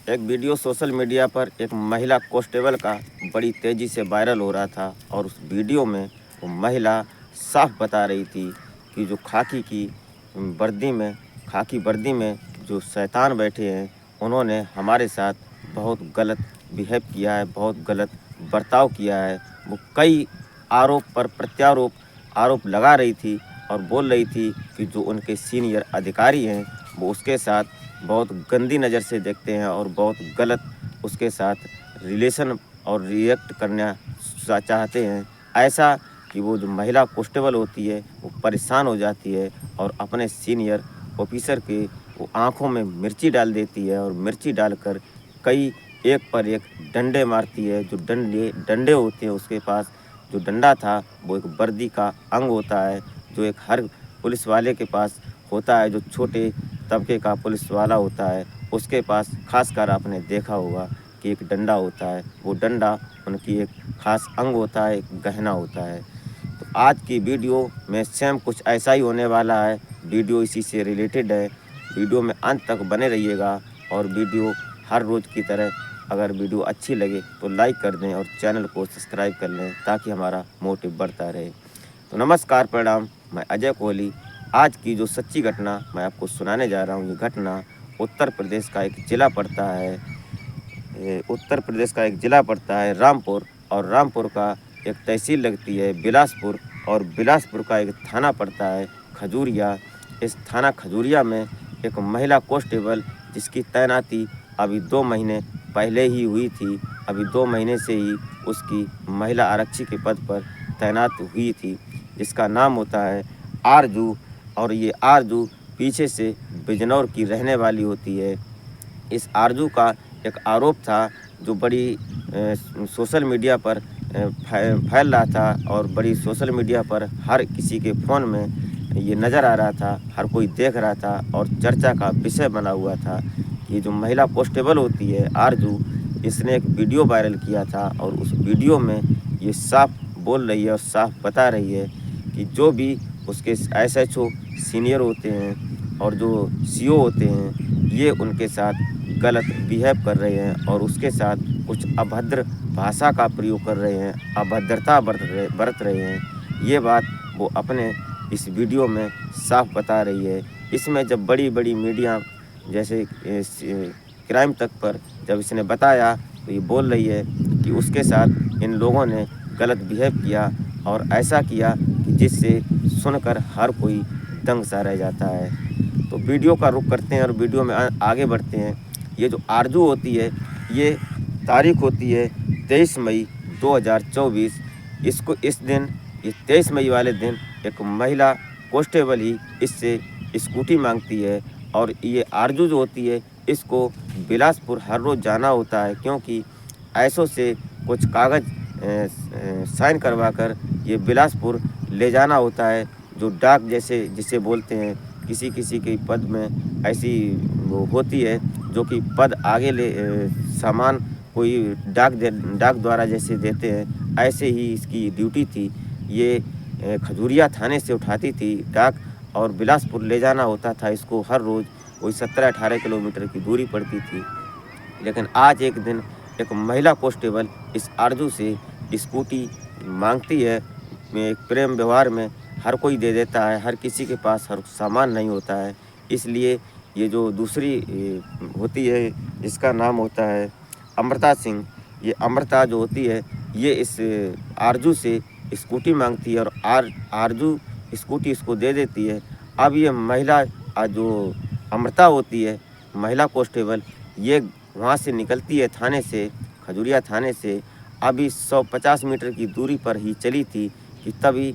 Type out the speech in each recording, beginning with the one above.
एक video social media पर एक महिला कांस्टेबल का बड़ी तेज़ी से वायरल हो रहा था और उस वीडियो में वो महिला साफ बता रही थी कि जो खाकी वर्दी में जो शैतान बैठे हैं उन्होंने हमारे साथ बहुत गलत बिहेव किया है, बहुत गलत बर्ताव किया है। वो कई आरोप पर प्रत्यारोप आरोप लगा रही थी और बोल रही थी कि जो उनके सीनियर अधिकारी हैं वो उसके साथ बहुत गंदी नज़र से देखते हैं और बहुत गलत उसके साथ रिलेशन और रिएक्ट करना चाहते हैं। ऐसा कि वो जो महिला कांस्टेबल होती है वो परेशान हो जाती है और अपने सीनियर ऑफिसर के वो आँखों में मिर्ची डाल देती है और मिर्ची डालकर कई एक पर एक डंडे मारती है। जो डंडे होते हैं उसके पास जो डंडा था वो एक वर्दी का अंग होता है, जो एक हर पुलिस वाले के पास होता है, जो छोटे तबके का पुलिस वाला होता है उसके पास खासकर आपने देखा होगा कि एक डंडा होता है। वो डंडा उनकी एक खास अंग होता है, एक गहना होता है। तो आज की वीडियो में सेम कुछ ऐसा ही होने वाला है। वीडियो इसी से रिलेटेड है। वीडियो में अंत तक बने रहिएगा और वीडियो हर रोज़ की तरह अगर वीडियो अच्छी लगे तो लाइक कर दें और चैनल को सब्सक्राइब कर लें ताकि हमारा मोटिव बढ़ता रहे। तो नमस्कार, प्रणाम, मैं अजय कोहली। आज की जो सच्ची घटना मैं आपको सुनाने जा रहा हूँ, ये घटना उत्तर प्रदेश का एक ज़िला पड़ता है रामपुर, और रामपुर का एक तहसील लगती है बिलासपुर, और बिलासपुर का एक थाना पड़ता है खजूरिया। इस थाना खजूरिया में एक महिला कांस्टेबल जिसकी तैनाती अभी 2 महीने पहले ही हुई थी, अभी 2 महीने से ही उसकी महिला आरक्षी के पद पर तैनात हुई थी, जिसका नाम होता है आरजू। और ये आरजू पीछे से बिजनौर की रहने वाली होती है। इस आरजू का एक आरोप था जो बड़ी सोशल मीडिया पर फैल रहा था और बड़ी सोशल मीडिया पर हर किसी के फ़ोन में ये नज़र आ रहा था, हर कोई देख रहा था और चर्चा का विषय बना हुआ था। ये जो महिला कांस्टेबल होती है आरजू, इसने एक वीडियो वायरल किया था और उस वीडियो में ये साफ बोल रही है और साफ बता रही है कि जो भी उसके एसएचओ सीनियर होते हैं और जो सीओ होते हैं ये उनके साथ गलत बिहेव कर रहे हैं और उसके साथ कुछ अभद्र भाषा का प्रयोग कर रहे हैं, अभद्रता बरत रहे हैं। ये बात वो अपने इस वीडियो में साफ बता रही है। इसमें जब बड़ी बड़ी मीडिया जैसे क्राइम तक पर जब इसने बताया तो ये बोल रही है कि उसके साथ इन लोगों ने गलत बिहेव किया और ऐसा किया कि जिससे सुनकर हर कोई दंग सा रह जाता है। तो वीडियो का रुख करते हैं और वीडियो में आगे बढ़ते हैं। ये जो आरजू होती है ये तारीख होती है 23 मई 2024। इस दिन ये 23 मई वाले दिन एक महिला कांस्टेबल ही इससे स्कूटी मांगती है और ये आरजू जो होती है इसको बिलासपुर हर रोज़ जाना होता है, क्योंकि ऐसों से कुछ कागज़ साइन करवा कर ये बिलासपुर ले जाना होता है। जो डाक जैसे जिसे बोलते हैं, किसी किसी के पद में ऐसी वो होती है जो कि पद आगे सामान कोई डाक द्वारा जैसे देते हैं, ऐसे ही इसकी ड्यूटी थी। ये खजूरिया थाने से उठाती थी डाक और बिलासपुर ले जाना होता था इसको हर रोज़। कोई 17-18 किलोमीटर की दूरी पड़ती थी। लेकिन आज एक दिन एक महिला कांस्टेबल इस आरजू से स्कूटी मांगती है। एक प्रेम व्यवहार में हर कोई दे देता है, हर किसी के पास हर सामान नहीं होता है। इसलिए ये जो दूसरी होती है जिसका नाम होता है अमृता सिंह, ये अमृता जो होती है ये इस आरजू से स्कूटी मांगती है और आरजू स्कूटी इसको दे देती है। अब ये महिला जो अमृता होती है महिला कांस्टेबल, ये वहाँ से निकलती है थाने से, खजूरिया थाने से। अभी 150 मीटर की दूरी पर ही चली थी कि तभी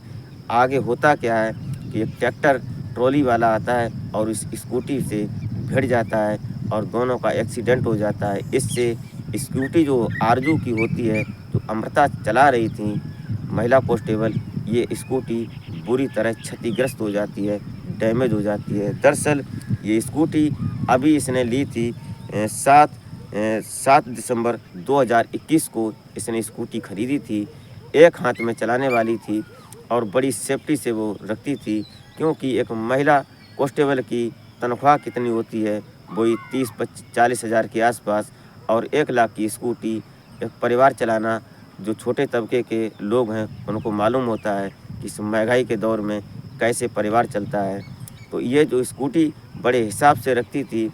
आगे होता क्या है कि एक ट्रैक्टर ट्रॉली वाला आता है और इस स्कूटी से भिड़ जाता है और दोनों का एक्सीडेंट हो जाता है। इससे स्कूटी जो आरजू की होती है, जो अमृता चला रही थी महिला कांस्टेबल, ये स्कूटी बुरी तरह क्षतिग्रस्त हो जाती है, डैमेज हो जाती है। दरअसल ये स्कूटी अभी इसने ली थी 7 दिसंबर 2021 को इसने स्कूटी खरीदी थी। एक हाथ में चलाने वाली थी और बड़ी सेफ्टी से वो रखती थी, क्योंकि एक महिला कांस्टेबल की तनख्वाह कितनी होती है, वही 30-40 हज़ार के आसपास। और 1 लाख की स्कूटी एक परिवार चलाना जो छोटे तबके के लोग हैं उनको मालूम होता है कि इस महंगाई के दौर में कैसे परिवार चलता है। तो ये जो स्कूटी बड़े हिसाब से रखती थी,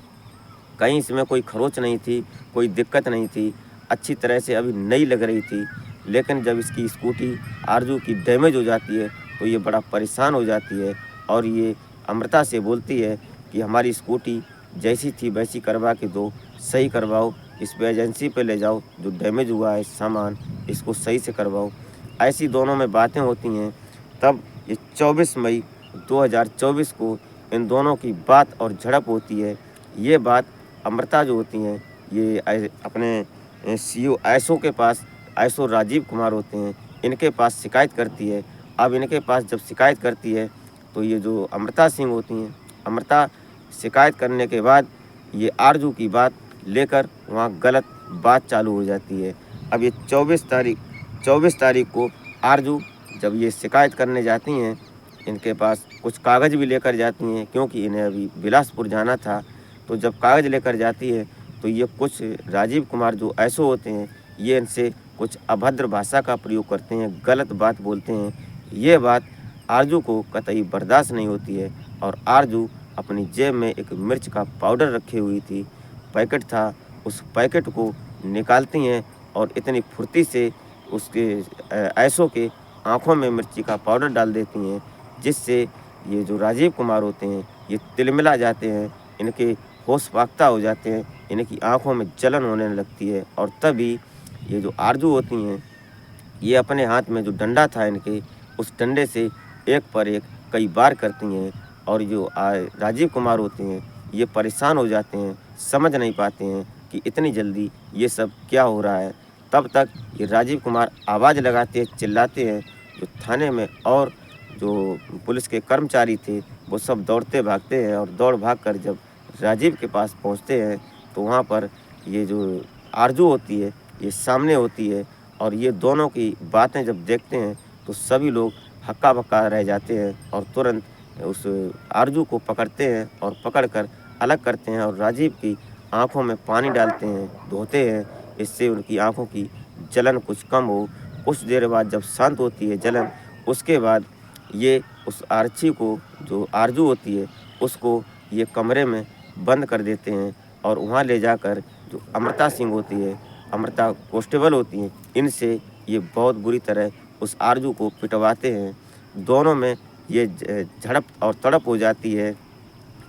कहीं इसमें कोई खरोच नहीं थी, कोई दिक्कत नहीं थी, अच्छी तरह से अभी नई लग रही थी। लेकिन जब इसकी स्कूटी आरजू की डैमेज हो जाती है तो ये बड़ा परेशान हो जाती है और ये अमृता से बोलती है कि हमारी स्कूटी जैसी थी वैसी करवा के दो, सही करवाओ, इस पे एजेंसी पे ले जाओ, जो डैमेज हुआ है सामान इसको सही से करवाओ। ऐसी दोनों में बातें होती हैं। तब ये 24 मई 2024 को इन दोनों की बात और झड़प होती है। ये बात अमृता जो होती हैं ये अपने सीईओ आईएसओ के पास, आईएसओ राजीव कुमार होते हैं, इनके पास शिकायत करती है। अब इनके पास जब शिकायत करती है तो ये जो अमृता सिंह होती हैं, अमृता शिकायत करने के बाद ये आरजू की बात लेकर वहाँ गलत बात चालू हो जाती है। अब ये 24 तारीख को आरजू जब ये शिकायत करने जाती हैं, इनके पास कुछ कागज़ भी लेकर जाती हैं क्योंकि इन्हें अभी बिलासपुर जाना था। तो जब कागज़ लेकर जाती है तो ये कुछ राजीव कुमार जो ऐसो होते हैं ये इनसे कुछ अभद्र भाषा का प्रयोग करते हैं, गलत बात बोलते हैं। ये बात आरजू को कतई बर्दाश्त नहीं होती है और आरजू अपनी जेब में एक मिर्च का पाउडर रखी हुई थी, पैकेट था, उस पैकेट को निकालती हैं और इतनी फुर्ती से उसके ऐसो के आँखों में मिर्ची का पाउडर डाल देती हैं, जिससे ये जो राजीव कुमार होते हैं ये तिलमिला जाते हैं, इनके होश फाख्ता हो जाते हैं, इनकी आँखों में जलन होने लगती है। और तभी ये जो आरजू होती हैं ये अपने हाथ में जो डंडा था इनके, उस डंडे से एक पर एक कई बार करती हैं और जो राजीव कुमार होते हैं ये परेशान हो जाते हैं, समझ नहीं पाते हैं कि इतनी जल्दी ये सब क्या हो रहा है। तब तक ये राजीव कुमार आवाज़ लगाते हैं, चिल्लाते हैं, जो थाने में और जो पुलिस के कर्मचारी थे वो सब दौड़ते भागते हैं और दौड़ भाग कर जब राजीव के पास पहुंचते हैं तो वहाँ पर ये जो आरजू होती है ये सामने होती है और ये दोनों की बातें जब देखते हैं तो सभी लोग हक्का बक्का रह जाते हैं और तुरंत उस आरजू को पकड़ते हैं और पकड़कर अलग करते हैं और राजीव की आंखों में पानी डालते हैं, धोते हैं, इससे उनकी आंखों की जलन कुछ कम हो। कुछ देर बाद जब शांत होती है जलन, उसके बाद ये उस आरक्षी को, जो आरजू होती है, उसको ये कमरे में बंद कर देते हैं और वहाँ ले जाकर जो अमृता सिंह होती है, अमृता कांस्टेबल होती हैं, इनसे ये बहुत बुरी तरह उस आरजू को पिटवाते हैं। दोनों में ये झड़प और तड़प हो जाती है,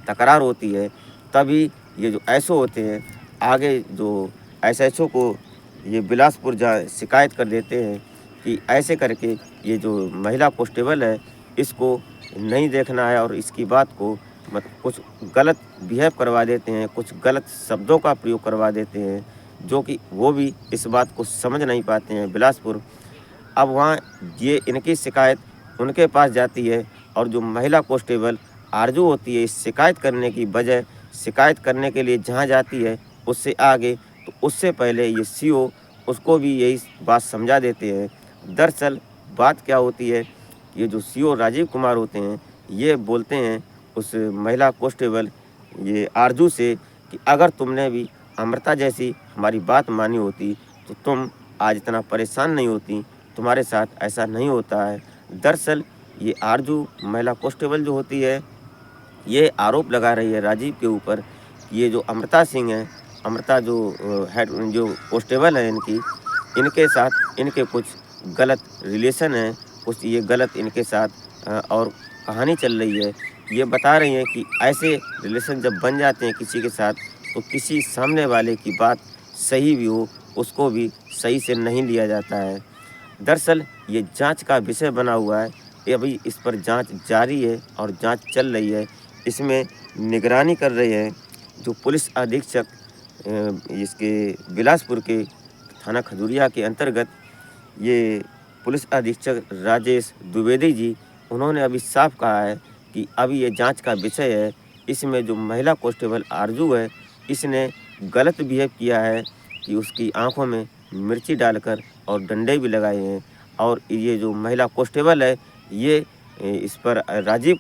तकरार होती है। तभी ये जो ऐसो होते हैं आगे जो एसएचओ को ये बिलासपुर जा शिकायत कर देते हैं कि ऐसे करके ये जो महिला कांस्टेबल है इसको नहीं देखना है और इसकी बात को कुछ गलत बिहेव करवा देते हैं, कुछ गलत शब्दों का प्रयोग करवा देते हैं, जो कि वो भी इस बात को समझ नहीं पाते हैं बिलासपुर। अब वहाँ ये इनकी शिकायत उनके पास जाती है और जो महिला कांस्टेबल आरजू होती है, इस शिकायत करने की बजाय शिकायत करने के लिए जहाँ जाती है उससे आगे, तो उससे पहले ये सीओ उसको भी यही बात समझा देते हैं। दरअसल बात क्या होती है, ये जो सीओ राजीव कुमार होते हैं ये बोलते हैं उस महिला कांस्टेबल ये आरजू से कि अगर तुमने भी अमृता जैसी हमारी बात मानी होती तो तुम आज इतना परेशान नहीं होती, तुम्हारे साथ ऐसा नहीं होता है। दरअसल ये आरजू महिला कांस्टेबल जो होती है ये आरोप लगा रही है राजीव के ऊपर कि ये जो अमृता सिंह है, अमृता जो हेड जो कांस्टेबल है इनके साथ इनके कुछ गलत रिलेशन है, कुछ ये गलत इनके साथ और कहानी चल रही है। ये बता रही हैं कि ऐसे रिलेशन जब बन जाते हैं किसी के साथ तो किसी सामने वाले की बात सही भी हो उसको भी सही से नहीं लिया जाता है। दरअसल ये जांच का विषय बना हुआ है, ये अभी इस पर जांच जारी है और जांच चल रही है। इसमें निगरानी कर रहे हैं जो पुलिस अधीक्षक इसके बिलासपुर के थाना खजूरिया के अंतर्गत ये पुलिस अधीक्षक राजेश द्विवेदी जी, उन्होंने अभी साफ कहा है कि अभी ये जांच का विषय है। इसमें जो महिला कांस्टेबल आरजू है इसने गलत बिहेव किया है कि उसकी आंखों में मिर्ची डालकर और डंडे भी लगाए हैं और ये जो महिला कांस्टेबल है ये इस पर राजीव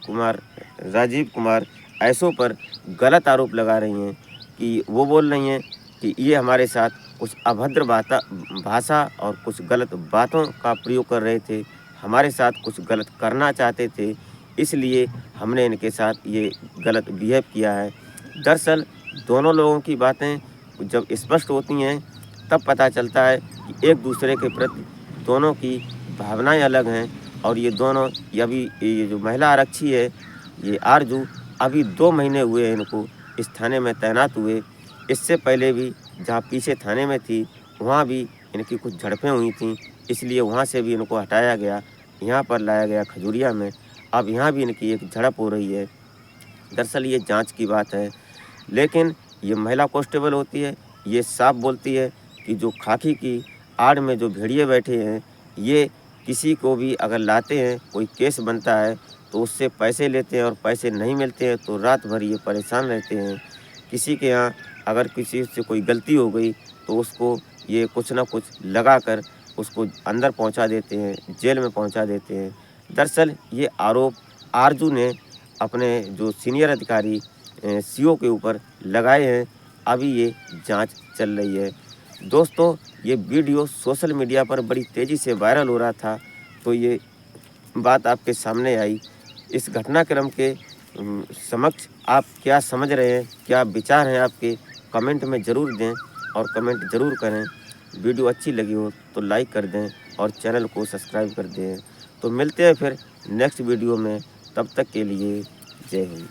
कुमार ऐसो पर गलत आरोप लगा रही हैं कि वो बोल रही हैं कि ये हमारे साथ कुछ अभद्र भाषा और कुछ गलत बातों का प्रयोग कर रहे थे, हमारे साथ कुछ गलत करना चाहते थे, इसलिए हमने इनके साथ ये गलत बिहेव किया है। दरअसल दोनों लोगों की बातें जब स्पष्ट होती हैं तब पता चलता है कि एक दूसरे के प्रति दोनों की भावनाएं अलग हैं। और ये दोनों ये जो महिला आरक्षी है, ये आरजू, अभी 2 महीने हुए हैं इनको इस थाने में तैनात हुए। इससे पहले भी जहाँ पीछे थाने में थी वहाँ भी इनकी कुछ झड़पें हुई थीं, इसलिए वहाँ से भी इनको हटाया गया, यहाँ पर लाया गया खजूरिया में। अब यहाँ भी इनकी एक झड़प हो रही है। दरअसल ये जांच की बात है, लेकिन ये महिला कांस्टेबल होती है, ये साफ बोलती है कि जो खाकी की आड़ में जो भेड़िए बैठे हैं, ये किसी को भी अगर लाते हैं, कोई केस बनता है तो उससे पैसे लेते हैं और पैसे नहीं मिलते हैं तो रात भर ये परेशान रहते हैं। किसी के यहाँ अगर किसी से कोई गलती हो गई तो उसको ये कुछ ना कुछ लगा कर उसको अंदर पहुंचा देते हैं, जेल में पहुंचा देते हैं। दरअसल ये आरोप आरजू ने अपने जो सीनियर अधिकारी सीओ के ऊपर लगाए हैं। अभी ये जांच चल रही है। दोस्तों, ये वीडियो सोशल मीडिया पर बड़ी तेज़ी से वायरल हो रहा था, तो ये बात आपके सामने आई। इस घटनाक्रम के समक्ष आप क्या समझ रहे हैं, क्या विचार हैं आपके, कमेंट में ज़रूर दें और कमेंट ज़रूर करें। वीडियो अच्छी लगी हो तो लाइक कर दें और चैनल को सब्सक्राइब कर दें। तो मिलते हैं फिर नेक्स्ट वीडियो में, तब तक के लिए जय हिंद।